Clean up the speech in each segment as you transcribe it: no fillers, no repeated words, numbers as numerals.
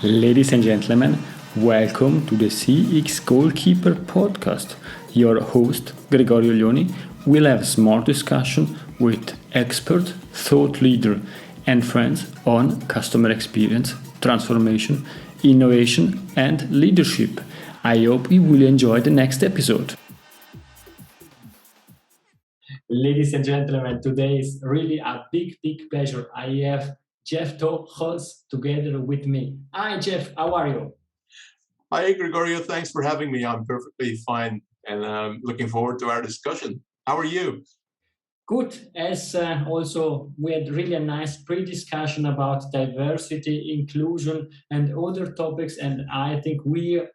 Ladies and gentlemen, welcome to the CX Goalkeeper podcast. Your host, Gregorio Lioni, will have a smart discussion with expert, thought leader, and friends on customer experience, transformation, innovation, and leadership. I hope you will enjoy the next episode. Ladies and gentlemen, today is really a big pleasure. I have Jef Teugels together with me. Hi, Jef. How are you? Hi, Gregorio. Thanks for having me. I'm perfectly fine and looking forward to our discussion. How are you? Good. As also we had really a nice pre-discussion about diversity, inclusion, and other topics. And I think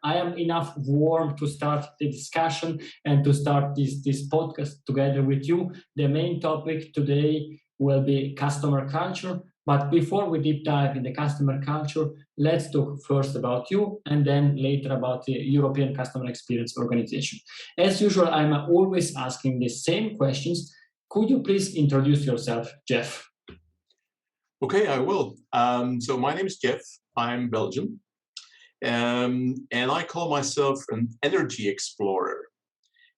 I am enough warm to start the discussion and to start this podcast together with you. The main topic today will be customer culture. But before we deep dive in the customer culture, let's talk first about you and then later about the European Customer Experience Organization. As usual, I'm always asking the same questions. Could you please introduce yourself, Jef? Okay, I will. So my name is Jef. I'm Belgian. And I call myself an energy explorer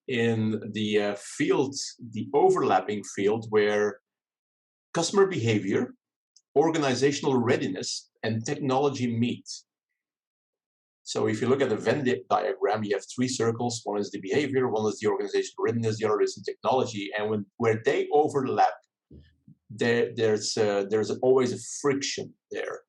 in the field, the overlapping field where customer behavior, organizational readiness, and technology meet. So if you look at the Venn diagram, you have three circles. One is the behavior, one is the organizational readiness, the other is the technology. And where they overlap, there's always a friction there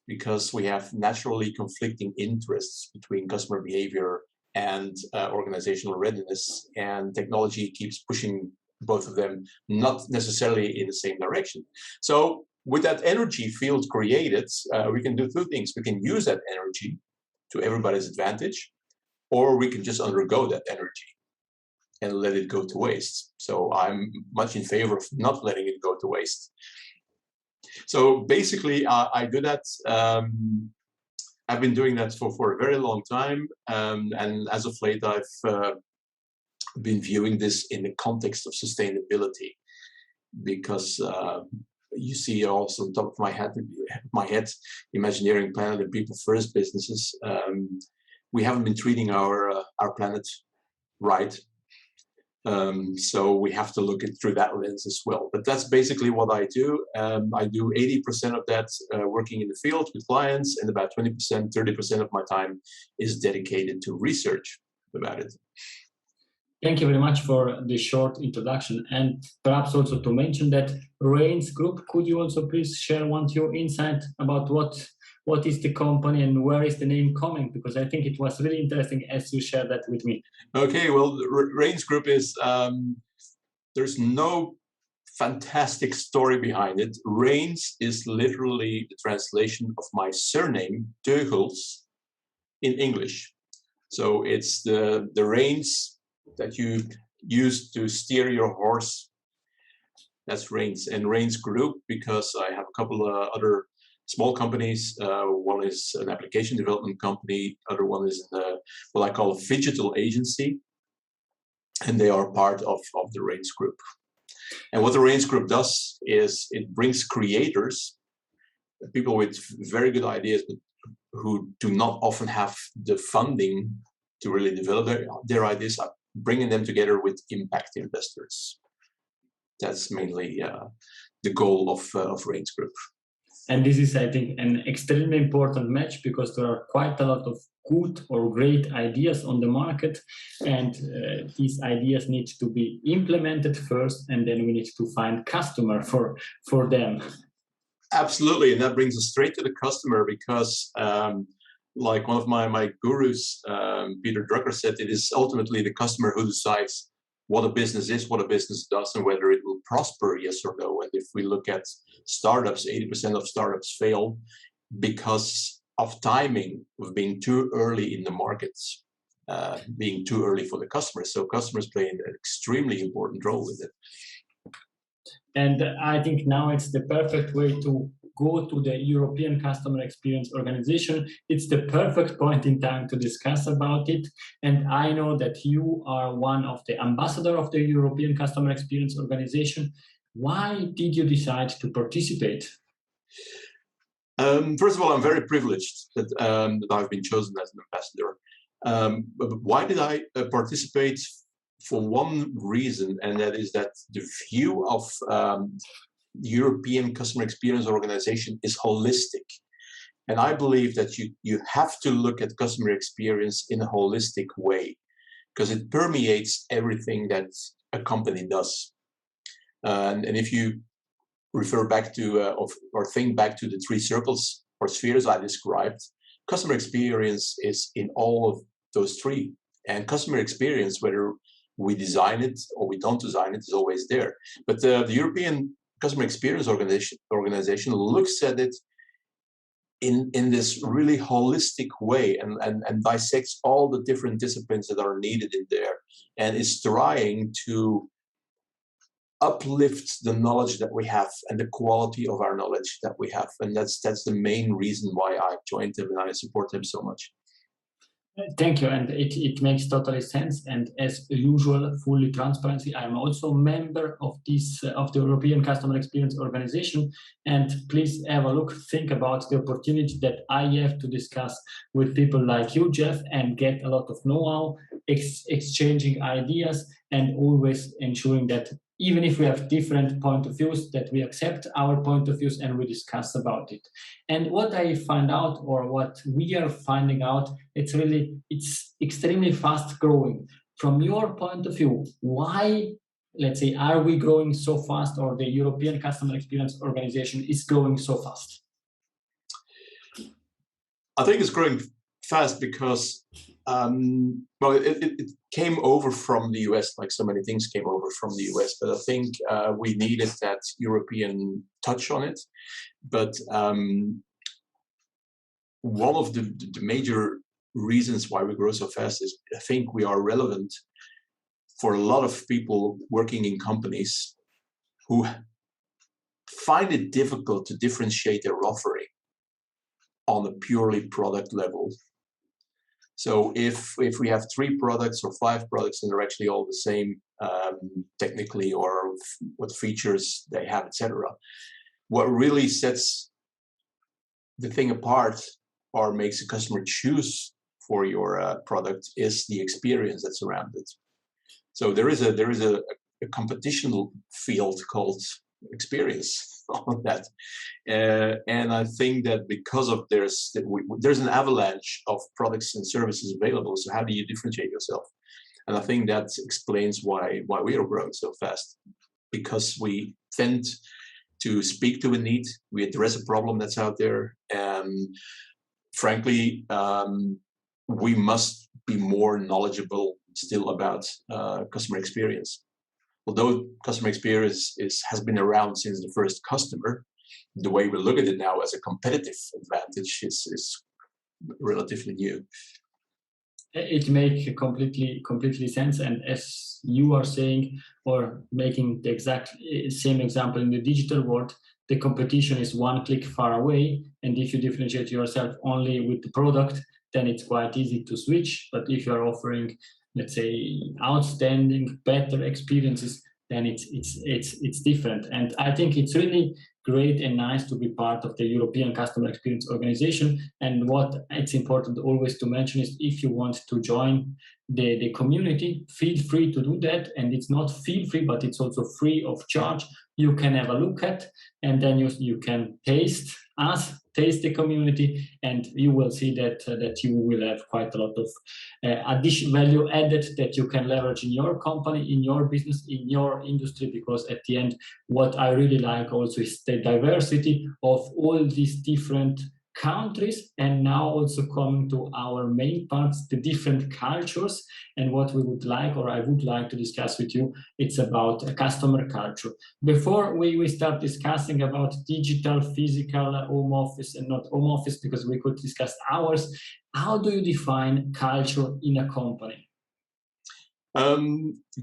because we have naturally conflicting interests between customer behavior and organizational readiness, and technology keeps pushing both of them, not necessarily in the same direction. So with that energy field created, we can do two things. We can use that energy to everybody's advantage, or we can just undergo that energy and let it go to waste. So I'm much in favor of not letting it go to waste. So basically, I do that. I've been doing that for a very long time, and as of late, I've been viewing this in the context of sustainability, because you see also on top of my head, Imagineering Planet and People First businesses. We haven't been treating our planet right. So we have to look it through that lens as well. But that's basically what I do. I do 80% of that working in the field with clients, and about 20%, 30% of my time is dedicated to research about it. Thank you very much for the short introduction, and perhaps also to mention that Reins Group, could you also please share your insight about what is the company and where is the name coming? Because I think it was really interesting as you shared that with me. Okay, well, Reins Group is, there's no fantastic story behind it. Reins is literally the translation of my surname, Teugels, in English. So it's the reins that you use to steer your horse. That's Reins. And Reins Group, because I have a couple of other small companies. One is an application development company. Other one is what I call a digital agency. And they are part of the Reins Group. And what the Reins Group does is it brings creators, people with very good ideas, but who do not often have the funding to really develop their ideas, bringing them together with impact investors. That's mainly the goal of Reins Group. And this is, I think, an extremely important match because there are quite a lot of good or great ideas on the market, and these ideas need to be implemented first, and then we need to find customer for them. Absolutely, and that brings us straight to the customer because like one of my gurus, Peter Drucker, said, it is ultimately the customer who decides what a business is, what a business does, and whether it will prosper, yes or no. And if we look at startups, 80% of startups fail because of timing, of being too early in the markets, being too early for the customers. So customers play an extremely important role with it. And I think now it's the perfect way to go to the European Customer Experience Organization. It's the perfect point in time to discuss about it. And I know that you are one of the ambassadors of the European Customer Experience Organization. Why did you decide to participate? First of all, I'm very privileged that, that I've been chosen as an ambassador. But why did I participate? For one reason, and that is that the view of the European Customer Experience Organization is holistic. And I believe that you have to look at customer experience in a holistic way, because it permeates everything that a company does. And if you refer back to or think back to the 3 circles or spheres I described, customer experience is in all of those 3. And customer experience, whether we design it or we don't design it, is always there. But the European Customer Experience Organization looks at it in this really holistic way and dissects all the different disciplines that are needed in there, and is trying to uplift the knowledge that we have and the quality of our knowledge that we have. And that's the main reason why I joined them and I support them so much. Thank you, and it makes totally sense. And as usual, fully transparency, I'm also a member of this of the European Customer Experience Organization. And please have a look, think about the opportunity that I have to discuss with people like you, Jef, and get a lot of know-how, exchanging ideas, and always ensuring that even if we have different point of views, that we accept our point of views and we discuss about it. And what I find out, or what we are finding out, it's extremely fast growing. From your point of view, why, let's say, are we growing so fast, or the European Customer Experience Organization is growing so fast? I think it's growing fast because well, it came over from the US, like so many things came over from the US, but I think we needed that European touch on it. But one of the major reasons why we grow so fast is I think we are relevant for a lot of people working in companies who find it difficult to differentiate their offering on a purely product level. So if we have 3 products or 5 products and they're actually all the same technically, or what features they have, etc., what really sets the thing apart or makes a customer choose for your product is the experience that's around it. So there is a competition field called experience on that, and I think that because of there's an avalanche of products and services available. So how do you differentiate yourself? And I think that explains why we are growing so fast, because we tend to speak to a need, we address a problem that's out there, and frankly, we must be more knowledgeable still about customer experience. Although customer experience has been around since the first customer, the way we look at it now as a competitive advantage is relatively new. It makes completely sense. And as you are saying, or making the exact same example in the digital world, the competition is one click far away. And if you differentiate yourself only with the product, then it's quite easy to switch. But if you're offering, let's say, outstanding, better experiences, then it's different. And I think it's really great and nice to be part of the European Customer Experience Organization. And what it's important always to mention is, if you want to join the community, feel free to do that. And it's not feel free, but it's also free of charge. You can have a look at, and then you can taste us, taste the community, and you will see that you will have quite a lot of additional value added that you can leverage in your company, in your business, in your industry. Because at the end, what I really like also is the diversity of all these different countries, and now also coming to our main parts, the different cultures. And what we would like, or I would like to discuss with you, it's about a customer culture. Before we start discussing about digital, physical, home office and not home office, because we could discuss hours, how do you define culture in a company?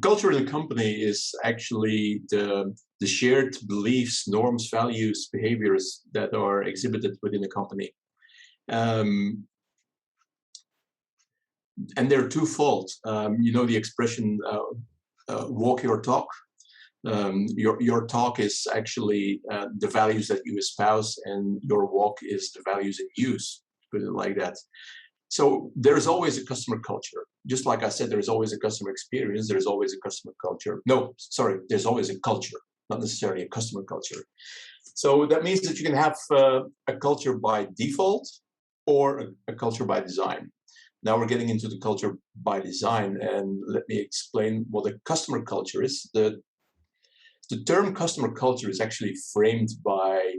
Culture in a company is actually the shared beliefs, norms, values, behaviors that are exhibited within a company. And they're twofold. You know the expression, walk your talk. Your talk is actually the values that you espouse, and your walk is the values in use, put it like that. So there's always a customer culture. Just like I said, there's always a customer experience, there's always a customer culture. No, sorry, there's always a culture, not necessarily a customer culture. So that means that you can have a culture by default or a culture by design. Now we're getting into the culture by design, and let me explain what a customer culture is. The term customer culture is actually framed by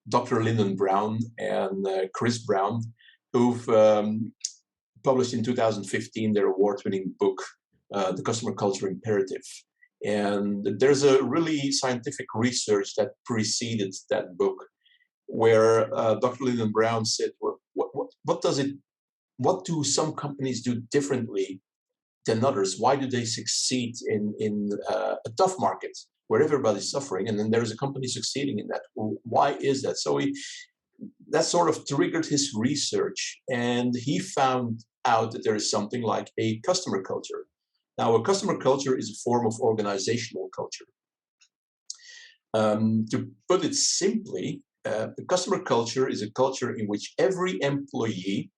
Dr. Lyndon Brown and Chris Brown, who've published in 2015 their award-winning book, The Customer Culture Imperative. And there's a really scientific research that preceded that book, where Dr. Lyndon Brown said, well, what do some companies do differently than others? Why do they succeed in a tough market where everybody's suffering, and then there's a company succeeding in that? Well, why is that? So that sort of triggered his research, and he found out that there is something like a customer culture. Now, a customer culture is a form of organizational culture. To put it simply, the customer culture is a culture in which every employee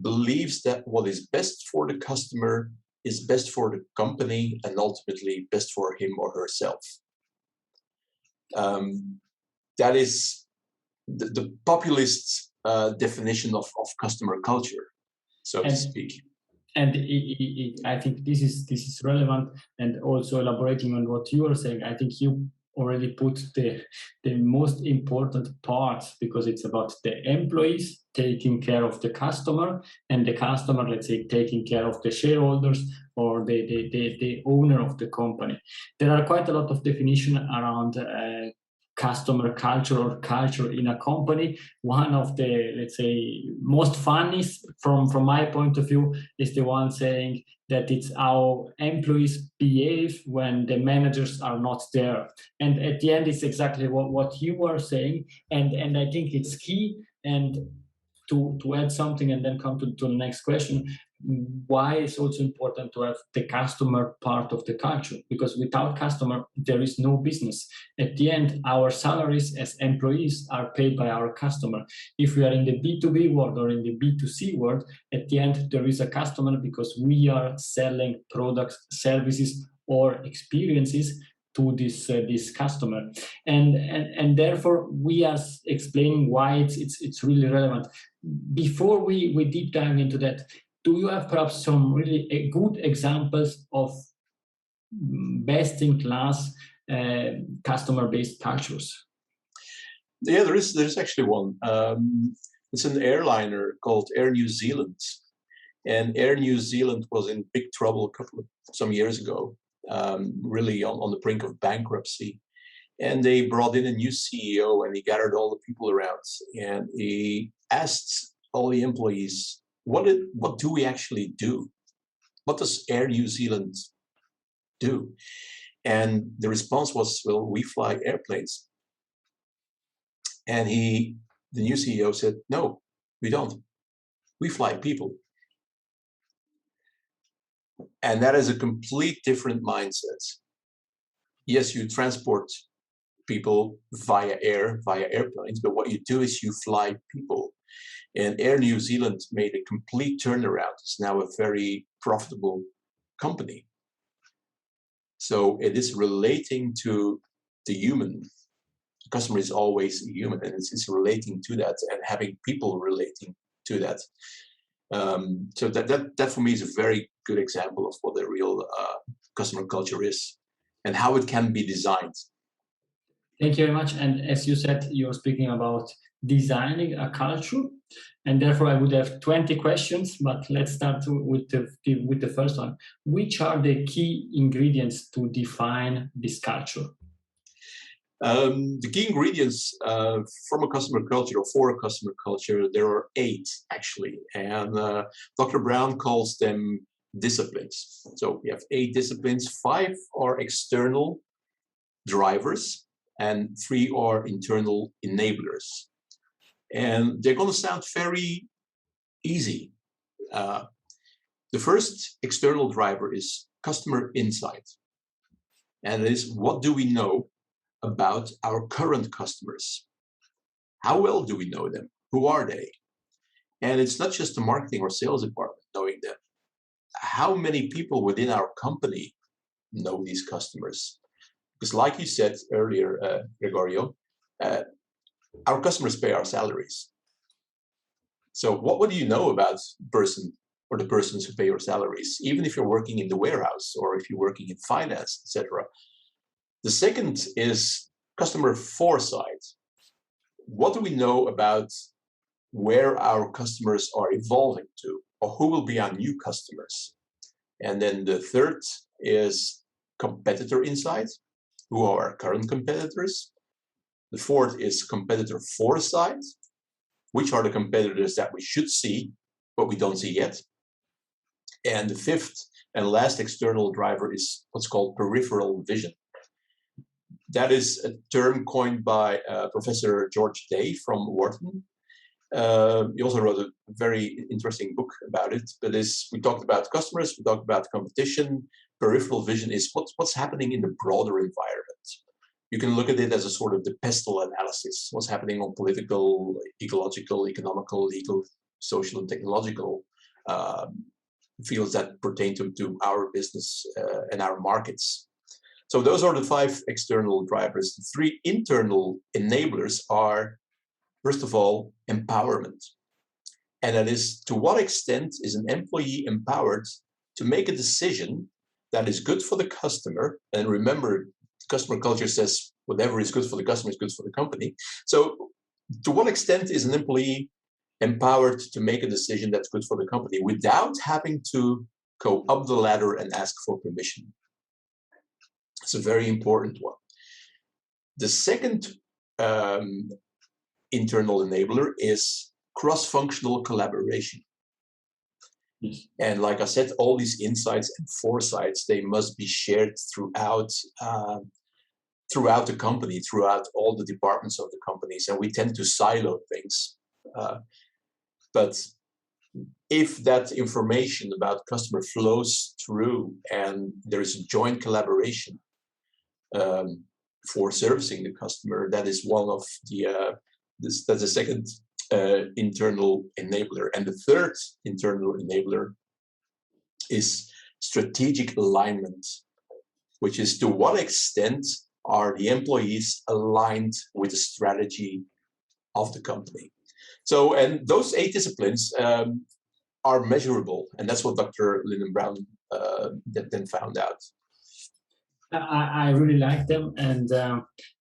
believes that what is best for the customer is best for the company and ultimately best for him or herself. That is the populist definition of customer culture, so to speak. And I think this is relevant, and also elaborating on what you are saying, I think you already put the most important part, because it's about the employees taking care of the customer, and the customer, let's say, taking care of the shareholders or the owner of the company. There are quite a lot of definition around customer culture or culture in a company. One of the, let's say, most funniest from my point of view is the one saying that it's how employees behave when the managers are not there. And at the end, it's exactly what you are saying. And I think it's key. And to add something and then come to the next question, why it's also important to have the customer part of the culture, because without customer, there is no business. At the end, our salaries as employees are paid by our customer. If we are in the B2B world or in the B2C world, at the end, there is a customer because we are selling products, services, or experiences to this customer, and therefore we are explaining why it's really relevant. Before we deep dive into that, do you have perhaps some really good examples of best-in-class customer-based cultures? Yeah, there's actually one. It's an airliner called Air New Zealand, and Air New Zealand was in big trouble some years ago, really on the brink of bankruptcy. And they brought in a new CEO, and he gathered all the people around, and he asked all the employees, what do we actually do? What does Air New Zealand do? And the response was, well, we fly airplanes. And the new CEO said, no, we don't. We fly people. And that is a complete different mindset. Yes, you transport people via airplanes, but what you do is you fly people. And Air New Zealand made a complete turnaround. It's now a very profitable company. So it is relating to the human. The customer is always a human, and it's relating to that and having people relating to that. So that for me is a very good example of what a real customer culture is and how it can be designed. Thank you very much. And as you said, you're speaking about designing a culture, and therefore I would have 20 questions, but let's start with the first one. Which are the key ingredients to define this culture? The key ingredients from a customer culture or for a customer culture, there are 8 actually, and Dr. Brown calls them disciplines. So we have 8 disciplines. 5 are external drivers and 3 are internal enablers. And they're going to sound very easy. The first external driver is customer insight. and it is, what do we know about our current customers? How well do we know them? Who are they? And it's not just the marketing or sales department knowing them. How many people within our company know these customers? Because like you said earlier, Gregorio, our customers pay our salaries. So what do you know about the person or the persons who pay your salaries, even if you're working in the warehouse or if you're working in finance, etc.? The second is customer foresight. What do we know about where our customers are evolving to, or who will be our new customers? And then the third is competitor insight. Who are our current competitors? The fourth is competitor foresight. Which are the competitors that we should see, but we don't see yet? And the fifth and last external driver is what's called peripheral vision. That is a term coined by Professor George Day from Wharton. He also wrote a very interesting book about it. But we talked about customers, we talked about competition. Peripheral vision is what's happening in the broader environment. You can look at it as a sort of the pestle analysis, what's happening on political, ecological, economical, legal, social, and technological fields that pertain to our business and our markets. So those are the 5 external drivers. The 3 internal enablers are, first of all, empowerment. And that is, to what extent is an employee empowered to make a decision that is good for the customer? And remember, customer culture says whatever is good for the customer is good for the company. So to what extent is an employee empowered to make a decision that's good for the company without having to go up the ladder and ask for permission? It's a very important one. The second internal enabler is cross-functional collaboration. Yes. And like I said, all these insights and foresights, they must be shared throughout the company, throughout all the departments of the companies. And we tend to silo things. But if that information about customer flows through and there is a joint collaboration for servicing the customer, that is one of that's the second internal enabler. And the third internal enabler is strategic alignment, which is to what extent are the employees aligned with the strategy of the company. So, and those 8 disciplines are measurable, and that's what Dr. Lyndon Brown then found out. I really like them, and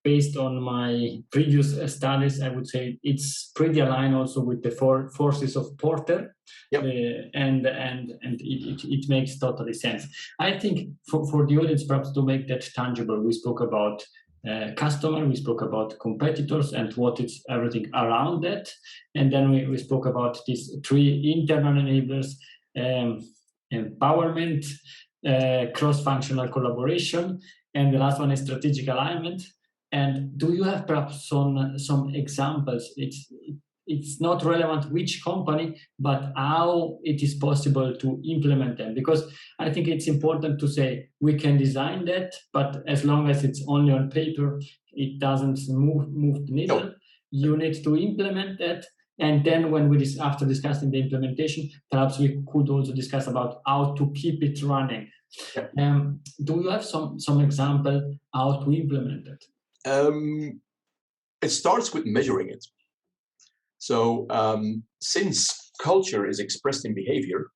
based on my previous studies, I would say it's pretty aligned also with the 4 forces of Porter. Yep. And it makes totally sense. I think for the audience, perhaps to make that tangible, we spoke about customer, we spoke about competitors and what is everything around that, and then we spoke about these 3 internal enablers: empowerment, cross-functional collaboration, and the last one is strategic alignment. And do you have perhaps some examples? It's not relevant which company, but how it is possible to implement them. Because I think it's important to say we can design that, but as long as it's only on paper, it doesn't move the needle. No. You need to implement that. And then when after discussing the implementation, perhaps we could also discuss about how to keep it running. Yeah. Do you have some example how to implement it? It starts with measuring it. So since culture is expressed in behavior,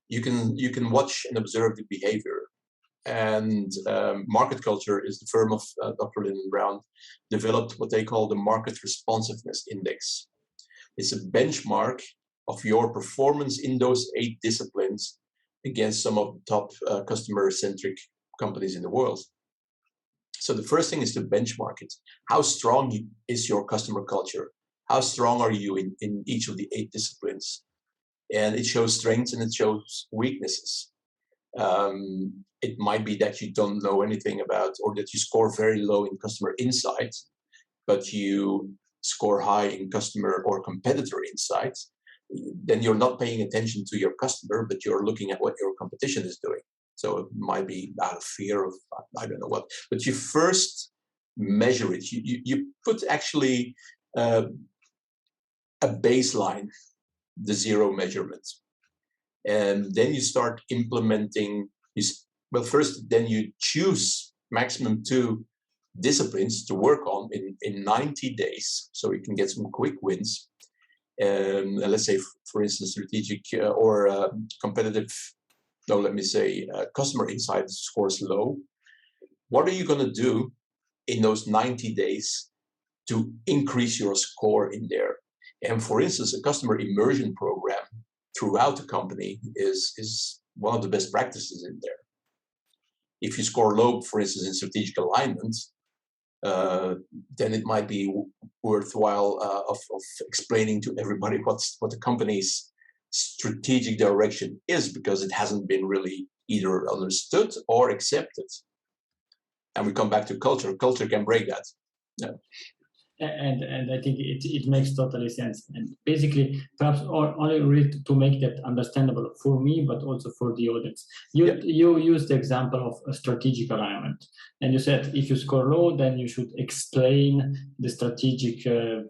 you can watch and observe the behavior. And Market Culture is the firm of Dr. Lyndon Brown, developed what they call the Market Responsiveness Index. It's a benchmark of your performance in those 8 disciplines against some of the top customer-centric companies in the world. So the first thing is to benchmark it. How strong is your customer culture? How strong are you in each of the 8 disciplines? And it shows strengths and it shows weaknesses. It might be that you don't know anything about, or that you score very low in customer insight, but you score high in customer or competitor insights. Then you're not paying attention to your customer, but you're looking at what your competition is doing. So it might be out of fear of, I don't know what, but you first measure it. You put actually a baseline, the zero measurement. And then you start implementing this. Well, first, then you choose maximum 2 disciplines to work on in 90 days, so you can get some quick wins. Let's say, for instance, strategic or competitive, no, let me say, customer insight scores low. What are you going to do in those 90 days to increase your score in there? And for instance, a customer immersion program throughout the company is one of the best practices in there. If you score low, for instance, in strategic alignment, then it might be worthwhile of explaining to everybody what the company's strategic direction is, because it hasn't been really either understood or accepted. And we come back to culture. Culture can break that. Yeah. And I think it makes totally sense. And basically, perhaps only really to make that understandable for me, but also for the audience. You used the example of a strategic alignment, and you said if you score low, then you should explain the strategic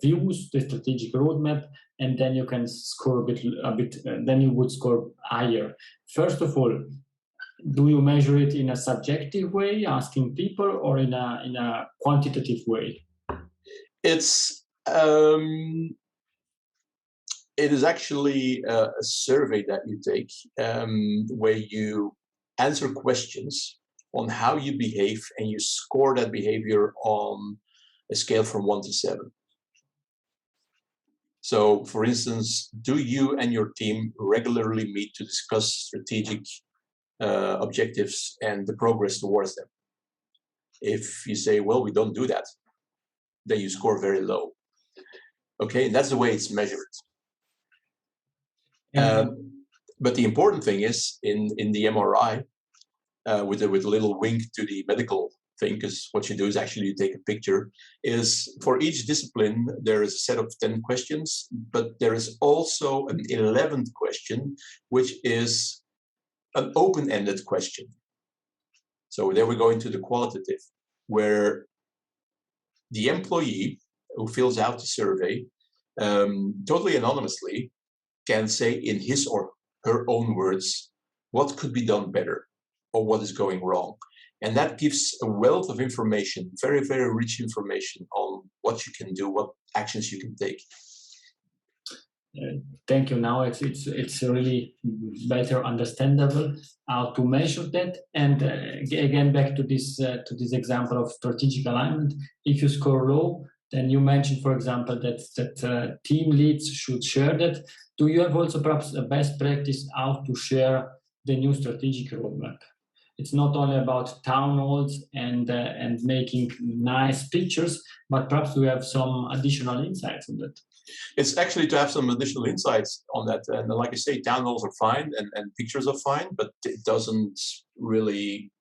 views, the strategic roadmap, and then you can score a bit. Then you would score higher. First of all, do you measure it in a subjective way, asking people, or in a quantitative way? It is actually a survey that you take where you answer questions on how you behave, and you score that behavior on a scale from 1 to 7. So, for instance, do you and your team regularly meet to discuss strategic objectives and the progress towards them? If you say, well, we don't do that, then you score very low. Okay, and that's the way it's measured. But the important thing is in the MRI, with a little wink to the medical thing, because what you do is actually you take a picture, is for each discipline, there is a set of 10 questions, but there is also an 11th question, which is an open-ended question. So there we go into the qualitative, where the employee who fills out the survey totally anonymously can say in his or her own words what could be done better or what is going wrong. And that gives a wealth of information, very, very rich information on what you can do, what actions you can take. Thank you. Now it's really better understandable how to measure that. And again, back to this example of strategic alignment. If you score low, then you mentioned, for example, that team leads should share that. Do you have also perhaps a best practice how to share the new strategic roadmap? It's not only about town halls and making nice pictures, but perhaps we have some additional insights on that. It's actually to have some additional insights on that. And like I say, town halls are fine and pictures are fine, but it doesn't really,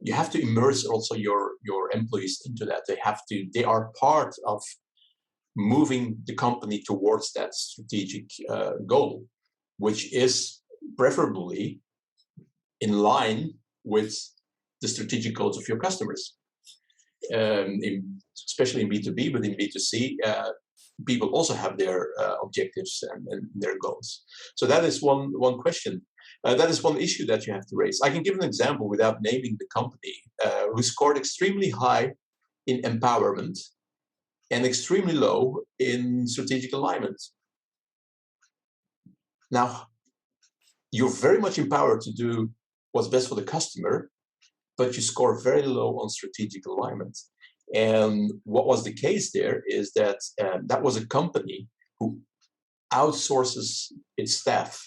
you have to immerse also your employees into that. They are part of moving the company towards that strategic goal, which is preferably in line with the strategic goals of your customers, especially in B2B, but in B2C, people also have their objectives and their goals. So that is one question. That is one issue that you have to raise. I can give an example without naming the company, who scored extremely high in empowerment and extremely low in strategic alignment. Now, you're very much empowered to do what's best for the customer, but you score very low on strategic alignment. And what was the case there is that that was a company who outsources its staff.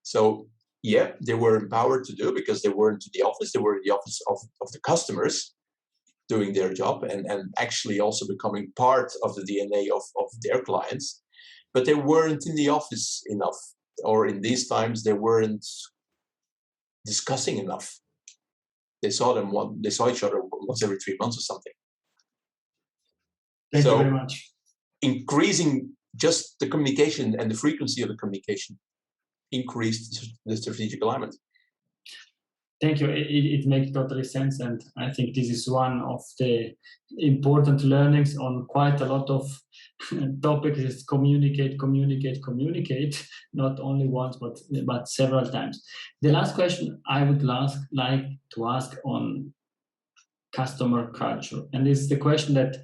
So yeah, they were empowered to do because they weren't in the office. They were in the office of the customers doing their job and actually also becoming part of the DNA of their clients. But they weren't in the office enough, or in these times they weren't discussing enough. They saw each other once every 3 months or something. Thank you very much. Increasing just the communication and the frequency of the communication increase the strategic alignment. Thank you. It makes totally sense, and I think this is one of the important learnings on quite a lot of topics. Is communicate, communicate, communicate. Not only once, but several times. The last question I would like to ask on customer culture, and it's the question that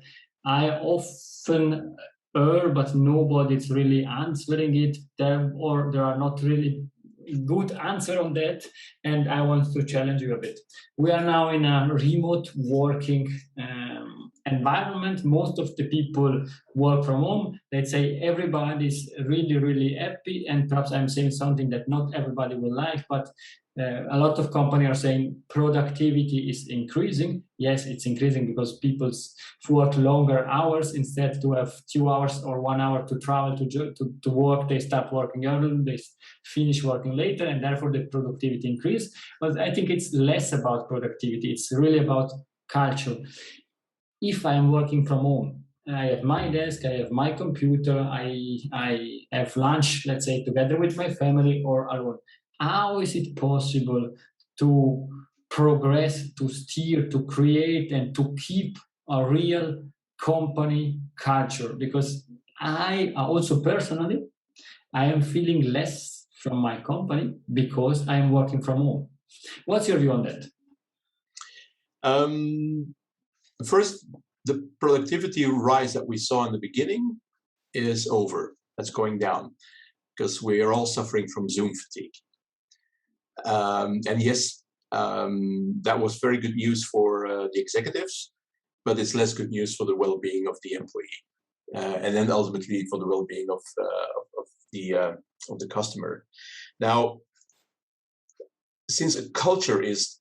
I often hear, but nobody's really answering it. There are not really good answer on that, and I want to challenge you a bit. We are now in a remote working environment. Most of the people work from home. Let's say everybody's really, really happy, and perhaps I'm saying something that not everybody will like, but a lot of companies are saying productivity is increasing. Yes, it's increasing because people work longer hours instead to have 2 hours or 1 hour to travel to work. They start working early, they finish working later, and therefore the productivity increase. But I think it's less about productivity. It's really about culture. If I'm working from home, I have my desk, I have my computer, I have lunch, let's say, together with my family or alone. How is it possible to progress, to steer, to create, and to keep a real company culture? Because I also personally, I am feeling less from my company because I am working from home. What's your view on that? First, the productivity rise that we saw in the beginning is over. That's going down because we are all suffering from Zoom fatigue. And yes, that was very good news for the executives, but it's less good news for the well-being of the employee, and then ultimately for the well-being of the customer. Now, since a culture is,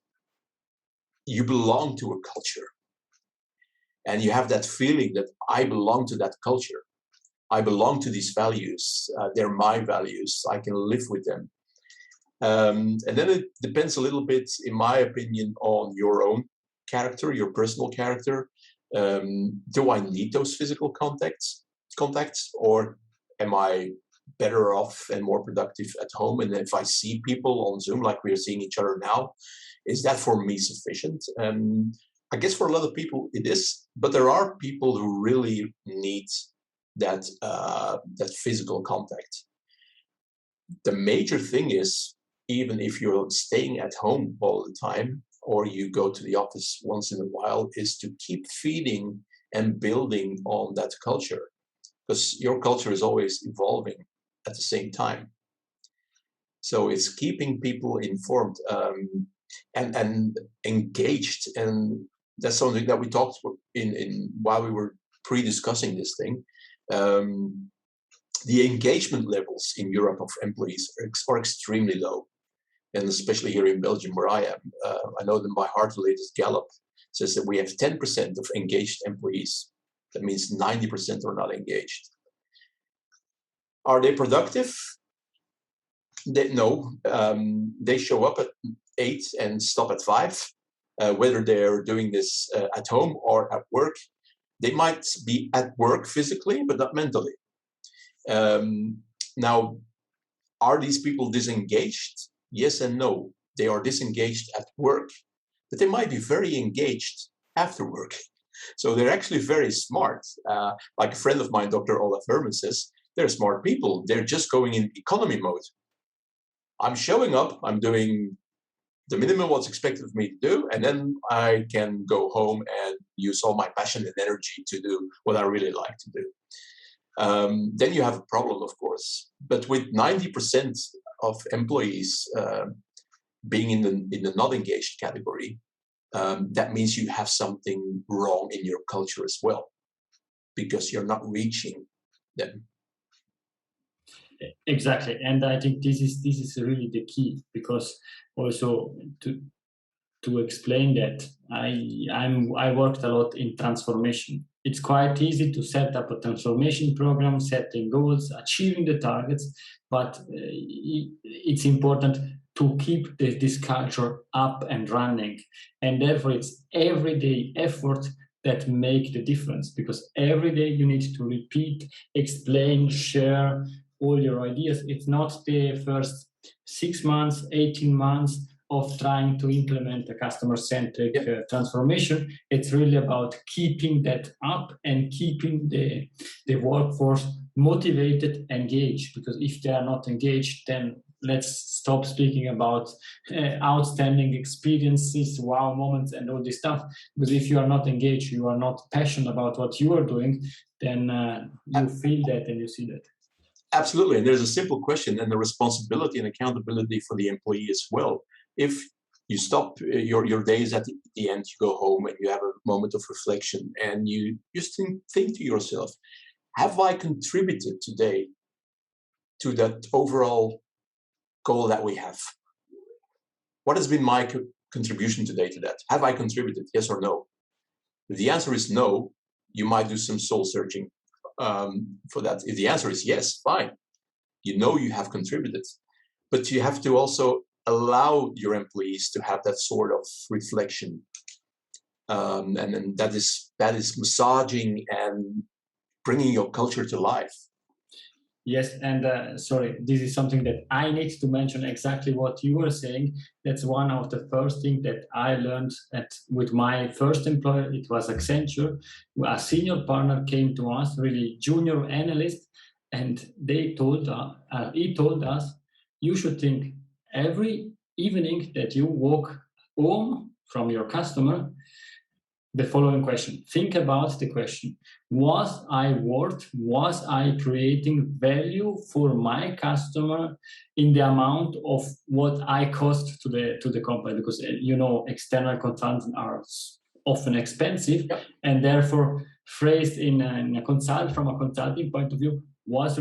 you belong to a culture, and you have that feeling that I belong to that culture, I belong to these values, they're my values, I can live with them. And then it depends a little bit, in my opinion, on your own character, your personal character. Do I need those physical contacts, or am I better off and more productive at home? And if I see people on Zoom like we are seeing each other now, is that for me sufficient? I guess for a lot of people it is, but there are people who really need that physical contact. The major thing is, even if you're staying at home all the time, or you go to the office once in a while, is to keep feeding and building on that culture, because your culture is always evolving at the same time. So it's keeping people informed and engaged, and that's something that we talked in while we were pre-discussing this thing. The engagement levels in Europe of employees are extremely low, and especially here in Belgium, where I am. I know that by heart, the latest Gallup says that we have 10% of engaged employees. That means 90% are not engaged. Are they productive? No. They show up at 8 and stop at 5. Whether they're doing this at home or at work, they might be at work physically, but not mentally. Now, are these people disengaged? Yes and no. They are disengaged at work, but they might be very engaged after work. So they're actually very smart. Like a friend of mine, Dr. Olaf Herman, says, they're smart people. They're just going in economy mode. I'm showing up, I'm doing the minimum what's expected of me to do, and then I can go home and use all my passion and energy to do what I really like to do. Then you have a problem, of course. But with 90% of employees being in the not engaged category, that means you have something wrong in your culture as well, because you're not reaching them. Exactly, and I think this is really the key, because also to explain that I worked a lot in transformation. It's quite easy to set up a transformation program, setting goals, achieving the targets, but it's important to keep this culture up and running, and therefore it's everyday effort that make the difference, because every day you need to repeat, explain, share, all your ideas. It's not the first 6 months, 18 months of trying to implement a customer-centric transformation. It's really about keeping that up and keeping the workforce motivated, engaged, because if they are not engaged, then let's stop speaking about outstanding experiences, wow moments, and all this stuff. Because if you are not engaged, you are not passionate about what you are doing, then you feel that and you see that. Absolutely. And there's a simple question and the responsibility and accountability for the employee as well. If you stop your days at the end, you go home and you have a moment of reflection and you just think to yourself, have I contributed today to that overall goal that we have? What has been my contribution today to that? Have I contributed, yes or no? If the answer is no, you might do some soul searching for that. If the answer is yes, fine. You know you have contributed. But you have to also allow your employees to have that sort of reflection. And then that is massaging and bringing your culture to life. Yes, and sorry, this is something that I need to mention exactly what you were saying. That's one of the first things that I learned with my first employer. It was Accenture. A senior partner came to us, really junior analyst, and he told us, you should think every evening that you walk home from your customer, the following question. Think about the question. Was I creating value for my customer in the amount of what I cost to the company? Because external consultants are often expensive, and therefore phrased from a consulting point of view, was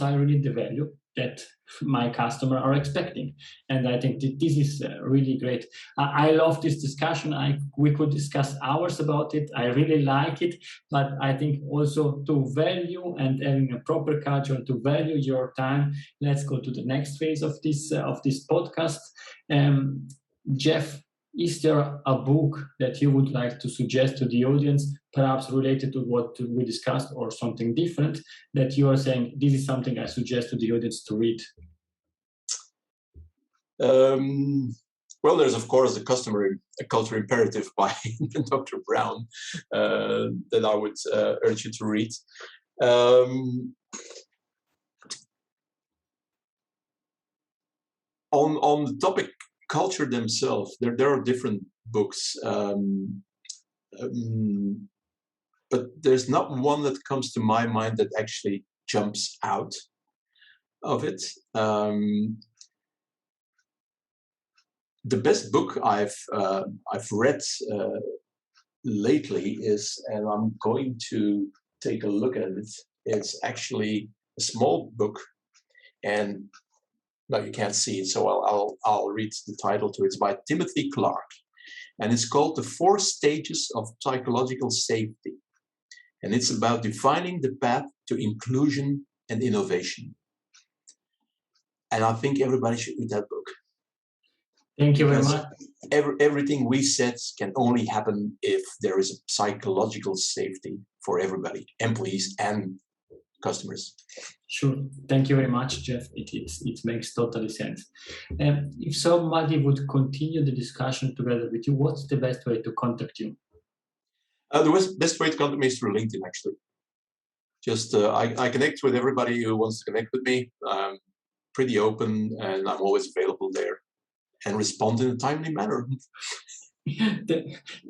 I really the value that my customer are expecting? And I think that this is really great. I love this discussion. We could discuss hours about it. I really like it, but I think also to value and having a proper culture and to value your time. Let's go to the next phase of this podcast. Jef, is there a book that you would like to suggest to the audience, perhaps related to what we discussed or something different, that you are saying, this is something I suggest to the audience to read? Well, there's, of course, the Culture Imperative by Dr. Brown that I would urge you to read. On the topic culture themselves, there are different books, but there's not one that comes to my mind that actually jumps out of it. The best book I've read lately is, and I'm going to take a look at it. It's actually a small book, and no, you can't see it, so I'll read the title to it. It's by Timothy Clark, and it's called The 4 Stages of Psychological Safety, and it's about defining the path to inclusion and innovation. And I think everybody should read that book. Thank you very much. Everything we said can only happen if there is a psychological safety for everybody, employees and customers. Sure. Thank you very much, Jef. It makes totally sense. If somebody would continue the discussion together with you, what's the best way to contact you? The best way to contact me is through LinkedIn, actually. Just I connect with everybody who wants to connect with me. I'm pretty open, and I'm always available there and respond in a timely manner.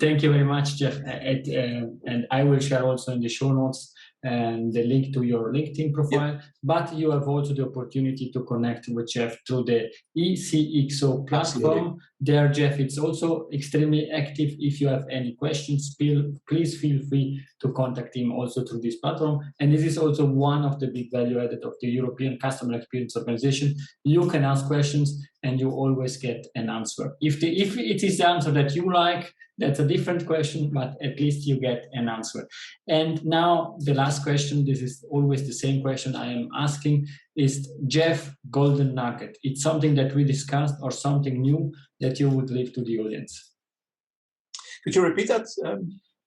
Thank you very much, Jef. And I will share also in the show notes and the link to your LinkedIn profile. Yep. But you have also the opportunity to connect with Jef through the ECXO platform. Absolutely. There, Jef, it's also extremely active. If you have any questions, please feel free to contact him also through this platform. And this is also one of the big value added of the European Customer Experience Organization. You can ask questions and you always get an answer. If it is the answer that you like, that's a different question, but at least you get an answer. And now the last question, this is always the same question I am asking, is Jef Golden Nugget. It's something that we discussed or something new that you would leave to the audience. Could you repeat that?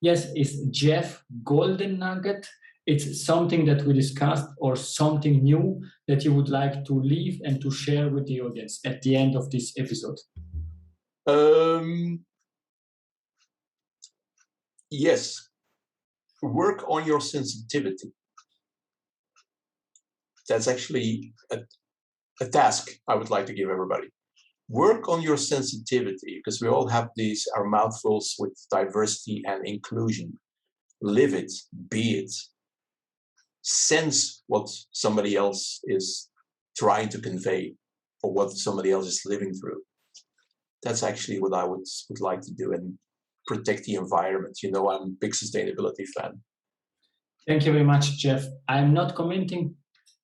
Yes, it's Jef Golden Nugget. it's something that we discussed or something new that you would like to leave and to share with the audience at the end of this episode? Yes, work on your sensitivity. That's actually a task I would like to give everybody. Work on your sensitivity, because we all have our mouthfuls with diversity and inclusion. Live it, be it. Sense what somebody else is trying to convey or what somebody else is living through. That's actually what I would like to do, and protect the environment. I'm a big sustainability fan. Thank you very much, Jef. I'm not commenting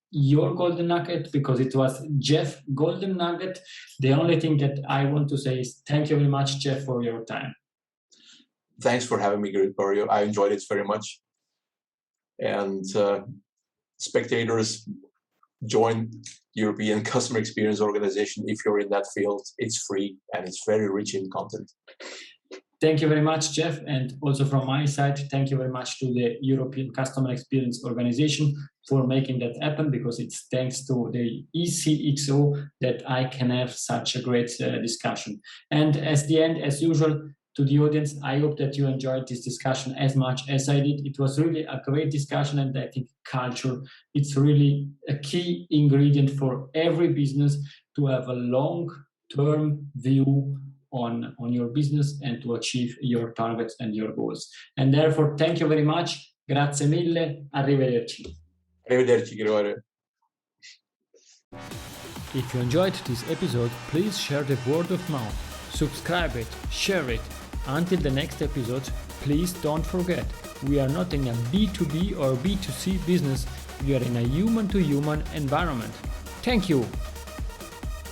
your golden nugget because it was Jef golden nugget. The only thing that I want to say is thank you very much, Jef, for your time. Thanks for having me, Gregorio. I enjoyed it very much. And spectators, join European Customer Experience Organization if you're in that field. It's free and it's very rich in content. Thank you very much, Jef. And also from my side, thank you very much to the European Customer Experience Organization for making that happen, because it's thanks to the ECXO that I can have such a great discussion. And as the end, as usual, to the audience, I hope that you enjoyed this discussion as much as I did. It was really a great discussion, and I think culture, it's really a key ingredient for every business to have a long-term view on your business and to achieve your targets and your goals. And therefore, thank you very much. Grazie mille. Arrivederci. Arrivederci, Gregorio. If you enjoyed this episode, please share the word of mouth. Subscribe it, share it. Until the next episode, please don't forget, we are not in a B2B or B2C business, we are in a human-to-human environment. Thank you!